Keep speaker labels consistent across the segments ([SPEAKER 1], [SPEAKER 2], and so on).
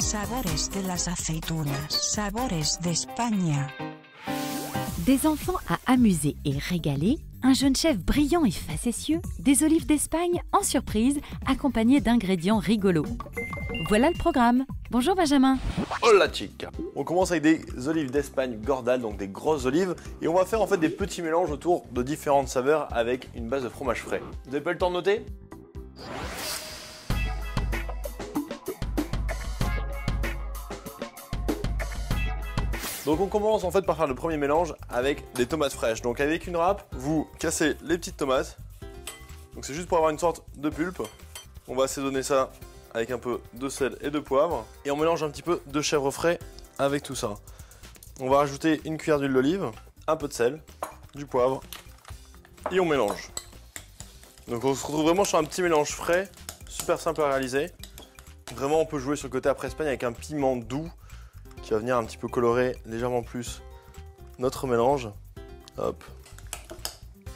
[SPEAKER 1] Sabores de las aceitunas, sabores d'Espagne.
[SPEAKER 2] Des enfants à amuser et régaler, un jeune chef brillant et facétieux, des olives d'Espagne en surprise, accompagnées d'ingrédients rigolos. Voilà le programme. Bonjour Benjamin.
[SPEAKER 3] Hola chica. On commence avec des olives d'Espagne Gordal, donc des grosses olives, et on va faire en fait des petits mélanges autour de différentes saveurs avec une base de fromage frais. Vous avez pas le temps de noter ? Donc on commence en fait par faire le premier mélange avec des tomates fraîches. Donc avec une râpe, vous cassez les petites tomates. Donc c'est juste pour avoir une sorte de pulpe. On va assaisonner ça avec un peu de sel et de poivre. Et on mélange un petit peu de chèvre frais avec tout ça. On va rajouter une cuillère d'huile d'olive, un peu de sel, du poivre et on mélange. Donc on se retrouve vraiment sur un petit mélange frais, super simple à réaliser. Vraiment on peut jouer sur le côté après Espagne avec un piment doux qui va venir un petit peu colorer légèrement plus notre mélange. Hop.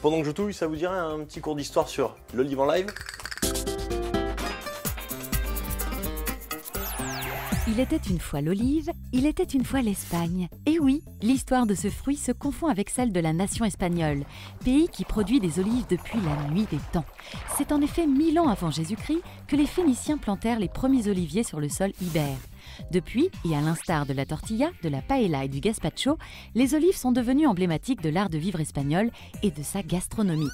[SPEAKER 3] Pendant que je touille, ça vous dirait un petit cours d'histoire sur l'olive en live ?
[SPEAKER 2] Il était une fois l'olive, il était une fois l'Espagne. Et oui, l'histoire de ce fruit se confond avec celle de la nation espagnole, pays qui produit des olives depuis la nuit des temps. C'est en effet 1000 ans avant Jésus-Christ que les Phéniciens plantèrent les premiers oliviers sur le sol ibère. Depuis, et à l'instar de la tortilla, de la paella et du gazpacho, les olives sont devenues emblématiques de l'art de vivre espagnol et de sa gastronomie.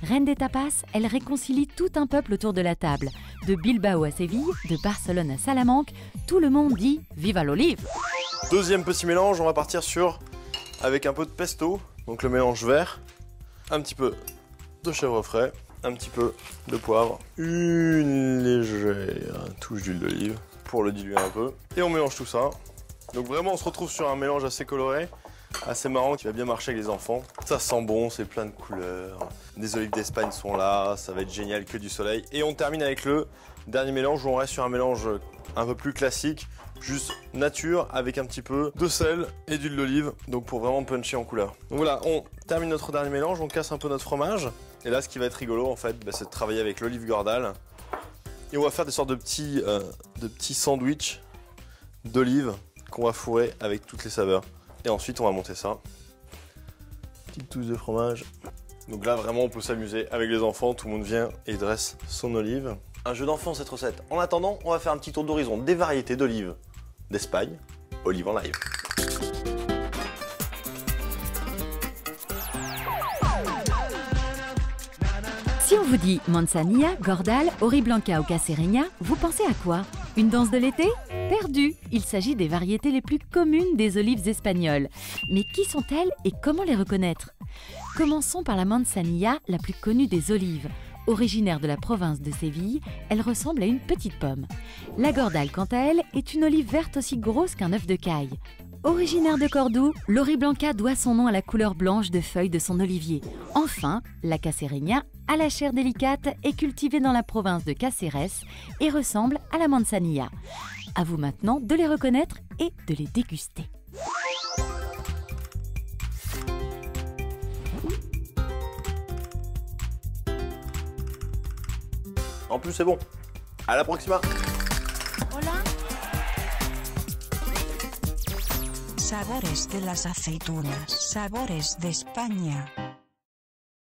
[SPEAKER 2] Reine des tapas, elle réconcilie tout un peuple autour de la table. De Bilbao à Séville, de Barcelone à Salamanque, tout le monde dit « Viva l'olive !»
[SPEAKER 3] Deuxième petit mélange, on va partir sur avec un peu de pesto, donc le mélange vert, un petit peu de chèvre frais, un petit peu de poivre, une légère touche d'huile d'olive pour le diluer un peu. Et on mélange tout ça. Donc vraiment on se retrouve sur un mélange assez coloré, assez marrant qui va bien marcher avec les enfants. Ça sent bon, c'est plein de couleurs. Des olives d'Espagne sont là, ça va être génial, que du soleil. Et on termine avec le dernier mélange où on reste sur un mélange un peu plus classique, juste nature avec un petit peu de sel et d'huile d'olive, donc pour vraiment puncher en couleur. Donc voilà, on termine notre dernier mélange, on casse un peu notre fromage. Et là ce qui va être rigolo en fait, c'est de travailler avec l'olive Gordal. Et on va faire des sortes de petits sandwichs d'olives qu'on va fourrer avec toutes les saveurs. Et ensuite on va monter ça. Petite touche de fromage. Donc là vraiment on peut s'amuser avec les enfants, tout le monde vient et dresse son olive. Un jeu d'enfant cette recette. En attendant, on va faire un petit tour d'horizon des variétés d'olives d'Espagne, olive en live.
[SPEAKER 2] Si on vous dit manzanilla, Gordal, Oriblanca ou Cacereña, vous pensez à quoi? Une danse de l'été? Perdu! Il s'agit des variétés les plus communes des olives espagnoles. Mais qui sont-elles et comment les reconnaître? Commençons par la manzanilla, la plus connue des olives. Originaire de la province de Séville, elle ressemble à une petite pomme. La Gordal, quant à elle, est une olive verte aussi grosse qu'un œuf de caille. Originaire de Cordoue, l'Oriblanca doit son nom à la couleur blanche de feuilles de son olivier. Enfin, la Cacereña, à la chair délicate, est cultivée dans la province de Cáceres et ressemble à la manzanilla. À vous maintenant de les reconnaître et de les déguster.
[SPEAKER 3] En plus c'est bon. À la proxima.
[SPEAKER 2] Hola.
[SPEAKER 1] Sabores de las aceitunas, sabores d'Espagne.